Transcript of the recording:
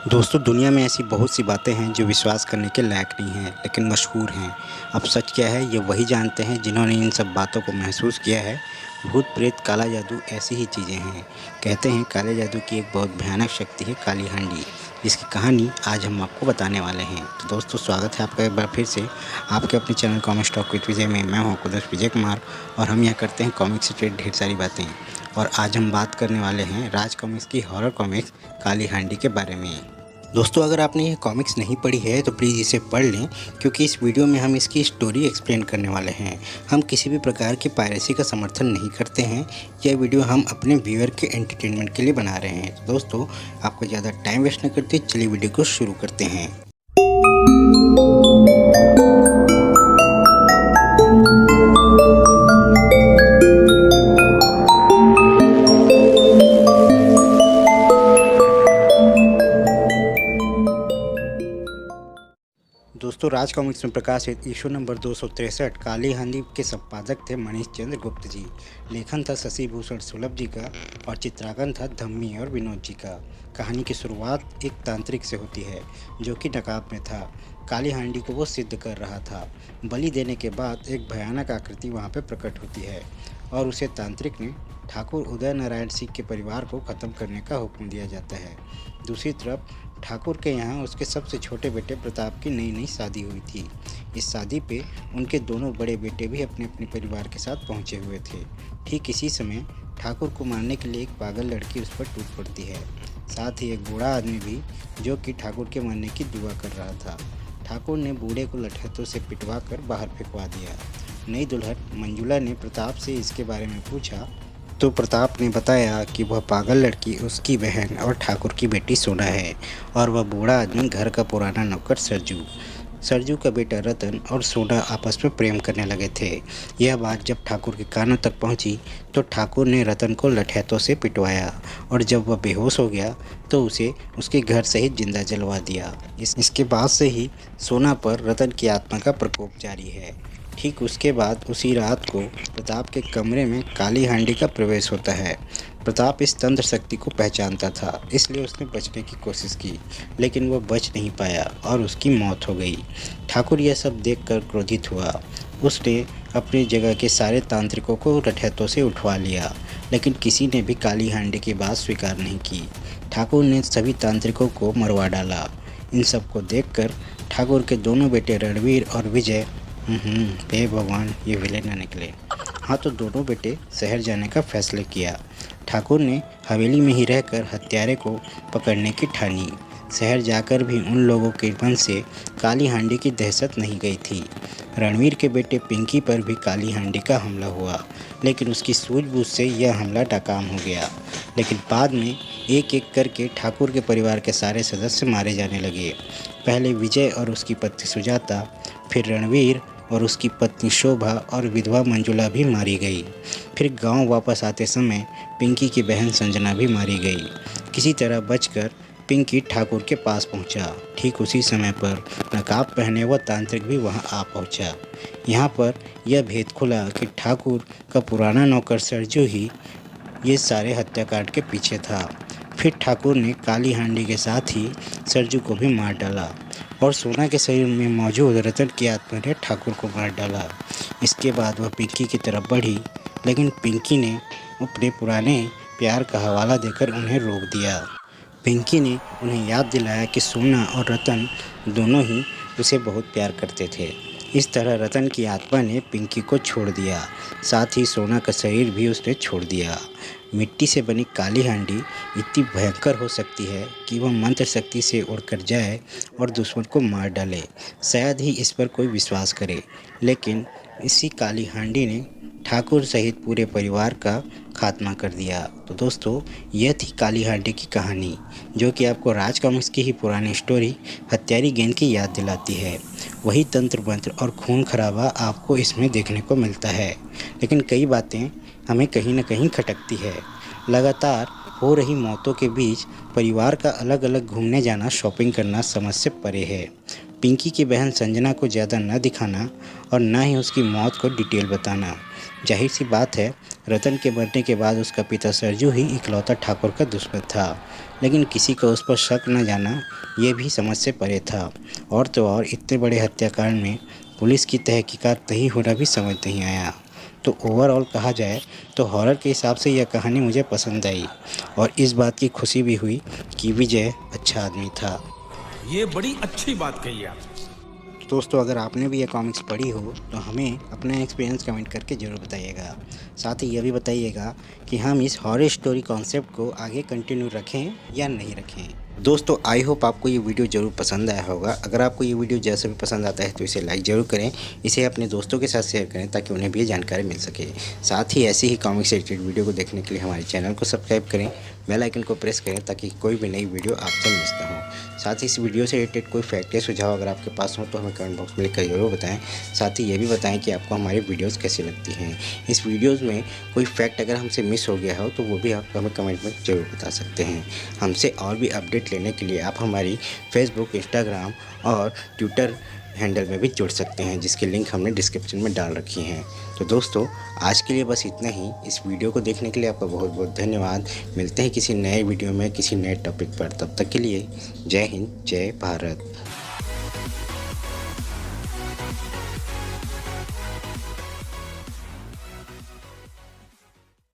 दोस्तों, दुनिया में ऐसी बहुत सी बातें हैं जो विश्वास करने के लायक नहीं हैं लेकिन मशहूर हैं। अब सच क्या है ये वही जानते हैं जिन्होंने इन सब बातों को महसूस किया है। भूत प्रेत काला जादू ऐसी ही चीज़ें हैं। कहते हैं काले जादू की एक बहुत भयानक शक्ति है काली हांडी, जिसकी कहानी आज हम आपको बताने वाले हैं। तो दोस्तों, स्वागत है आपका एक बार फिर से आपके अपने चैनल कॉमिक्स टॉक विद विजय में। मैं हूँ आपका दोस्त विजय कुमार और हम यहाँ करते हैं कॉमिक्स से ढेर सारी बातें। और आज हम बात करने वाले हैं राज कॉमिक्स की हॉरर कॉमिक्स काली हांडी के बारे में। दोस्तों, अगर आपने ये कॉमिक्स नहीं पढ़ी है तो प्लीज़ इसे पढ़ लें, क्योंकि इस वीडियो में हम इसकी स्टोरी एक्सप्लेन करने वाले हैं। हम किसी भी प्रकार की पायरेसी का समर्थन नहीं करते हैं। यह वीडियो हम अपने व्यूअर के एंटरटेनमेंट के लिए बना रहे हैं। तो दोस्तों, आपको ज़्यादा टाइम वेस्ट न करते चलिए वीडियो को शुरू करते हैं। दोस्तों, राज कॉमिक्स में प्रकाशित इशू नंबर 263 काली हांडी के संपादक थे मनीष चंद्र गुप्त जी। लेखन था शशि भूषण सुलभ जी का और चित्रांकन था धम्मी और विनोद जी का। कहानी की शुरुआत एक तांत्रिक से होती है जो कि नकाब में था। काली हांडी को वो सिद्ध कर रहा था। बलि देने के बाद एक भयानक आकृति वहाँ पे प्रकट होती है और उसे तांत्रिक ने ठाकुर उदय नारायण सिंह के परिवार को ख़त्म करने का हुक्म दिया जाता है। दूसरी तरफ ठाकुर के यहाँ उसके सबसे छोटे बेटे प्रताप की नई नई शादी हुई थी। इस शादी पे उनके दोनों बड़े बेटे भी अपने अपने परिवार के साथ पहुँचे हुए थे। ठीक इसी समय ठाकुर को मारने के लिए एक पागल लड़की उस पर टूट पड़ती है, साथ ही एक बूढ़ा आदमी भी जो कि ठाकुर के मरने की दुआ कर रहा था। ठाकुर ने बूढ़े को लठैतों से पिटवा कर बाहर फेंकवा दिया। नई दुल्हन मंजुला ने प्रताप से इसके बारे में पूछा तो प्रताप ने बताया कि वह पागल लड़की उसकी बहन और ठाकुर की बेटी सोना है और वह बूढ़ा आदमी घर का पुराना नौकर सरजू का बेटा रतन और सोना आपस में प्रेम करने लगे थे। यह बात जब ठाकुर के कानों तक पहुंची तो ठाकुर ने रतन को लठैतों से पिटवाया और जब वह बेहोश हो गया तो उसे उसके घर सहित जिंदा जलवा दिया। इसके बाद से ही सोना पर रतन की आत्मा का प्रकोप जारी है। ठीक उसके बाद उसी रात को प्रताप के कमरे में काली हांडी का प्रवेश होता है। प्रताप इस तंत्र शक्ति को पहचानता था, इसलिए उसने बचने की कोशिश की, लेकिन वह बच नहीं पाया और उसकी मौत हो गई। ठाकुर यह सब देखकर क्रोधित हुआ। उसने अपनी जगह के सारे तांत्रिकों को लठैतों से उठवा लिया, लेकिन किसी ने भी काली हांडी की बात स्वीकार नहीं की। ठाकुर ने सभी तांत्रिकों को मरवा डाला। इन सब को देखकर ठाकुर के दोनों बेटे रणवीर और विजय हे भगवान, ये विलेन ना निकले। हाँ, तो दोनों बेटे शहर जाने का फैसला किया। ठाकुर ने हवेली में ही रहकर हत्यारे को पकड़ने की ठानी। शहर जाकर भी उन लोगों के मन से काली हांडी की दहशत नहीं गई थी। रणवीर के बेटे पिंकी पर भी काली हांडी का हमला हुआ, लेकिन उसकी सूझबूझ से यह हमला नाकाम हो गया। लेकिन बाद में एक एक करके ठाकुर के परिवार के सारे सदस्य मारे जाने लगे। पहले विजय और उसकी पत्नी सुजाता, फिर रणवीर और उसकी पत्नी शोभा और विधवा मंजुला भी मारी गई। फिर गांव वापस आते समय पिंकी की बहन संजना भी मारी गई। किसी तरह बचकर पिंकी ठाकुर के पास पहुंचा। ठीक उसी समय पर नकाब पहने हुआ तांत्रिक भी वहां आ पहुंचा। यहां पर यह भेद खुला कि ठाकुर का पुराना नौकर सरजू ही ये सारे हत्याकांड के पीछे था। फिर ठाकुर ने काली हांडी के साथ ही सरजू को भी मार डाला और सोना के शरीर में मौजूद रतन की आत्मा ने ठाकुर को मार डाला। इसके बाद वह पिंकी की तरफ बढ़ी, लेकिन पिंकी ने अपने पुराने प्यार का हवाला देकर उन्हें रोक दिया। पिंकी ने उन्हें याद दिलाया कि सोना और रतन दोनों ही उसे बहुत प्यार करते थे। इस तरह रतन की आत्मा ने पिंकी को छोड़ दिया, साथ ही सोना का शरीर भी उसने छोड़ दिया। मिट्टी से बनी काली हांडी इतनी भयंकर हो सकती है कि वह मंत्र शक्ति से उड़कर जाए और दुश्मन को मार डाले। शायद ही इस पर कोई विश्वास करे, लेकिन इसी काली हांडी ने ठाकुर सहित पूरे परिवार का खात्मा कर दिया। तो दोस्तों, यह थी काली हांडी की कहानी, जो कि आपको राज कॉमिक्स की ही पुरानी स्टोरी हत्यारी गेंद की याद दिलाती है। वही तंत्र मंत्र और खून खराबा आपको इसमें देखने को मिलता है, लेकिन कई बातें हमें कहीं न कहीं खटकती है। लगातार हो रही मौतों के बीच परिवार का अलग अलग घूमने जाना, शॉपिंग करना समझ से परे है। पिंकी की बहन संजना को ज़्यादा न दिखाना और न ही उसकी मौत को डिटेल बताना। जाहिर सी बात है, रतन के मरने के बाद उसका पिता सरजू ही इकलौता ठाकुर का दुश्मन था, लेकिन किसी को उस पर शक न जाना ये भी समझ से परे था। और तो और इतने बड़े हत्याकांड में पुलिस की तहकीकात नहीं होना भी समझ नहीं आया। तो ओवरऑल कहा जाए तो हॉरर के हिसाब से यह कहानी मुझे पसंद आई और इस बात की खुशी भी हुई कि विजय अच्छा आदमी था। ये बड़ी अच्छी बात कही आप। दोस्तों, अगर आपने भी ये कॉमिक्स पढ़ी हो तो हमें अपना एक्सपीरियंस कमेंट करके ज़रूर बताइएगा। साथ ही यह भी बताइएगा कि हम इस हॉरर स्टोरी कॉन्सेप्ट को आगे कंटिन्यू रखें या नहीं रखें। दोस्तों, आई होप आपको ये वीडियो ज़रूर पसंद आया होगा। अगर आपको ये वीडियो जैसे भी पसंद आता है तो इसे लाइक ज़रूर करें, इसे अपने दोस्तों के साथ शेयर करें ताकि उन्हें भी ये जानकारी मिल सके। साथ ही ऐसी ही कॉमिक्स रिलेटेड वीडियो को देखने के लिए हमारे चैनल को सब्सक्राइब करें, बेल आइकन को प्रेस करें ताकि कोई भी नई वीडियो आपसे मिस ना हो। साथ ही इस वीडियो से रिलेटेड कोई फैक्ट या सुझाव अगर आपके पास हो तो हमें कमेंट बॉक्स में लिखकर ज़रूर बताएं। साथ ही ये भी बताएं कि आपको हमारी वीडियोस कैसी लगती हैं। इस वीडियोस में कोई फैक्ट अगर हमसे मिस हो गया हो तो वो भी आप हमें कमेंट में ज़रूर बता सकते हैं। हमसे और भी अपडेट लेने के लिए आप हमारी फेसबुक, इंस्टाग्राम और ट्विटर हैंडल में भी जुड़ सकते हैं, जिसकी लिंक हमने डिस्क्रिप्शन में डाल रखी हैं। तो दोस्तों, आज के लिए बस इतना ही। इस वीडियो को देखने के लिए आपका बहुत बहुत धन्यवाद। मिलते हैं किसी नए वीडियो में किसी नए टॉपिक पर। तब तक के लिए जय हिंद, जय भारत।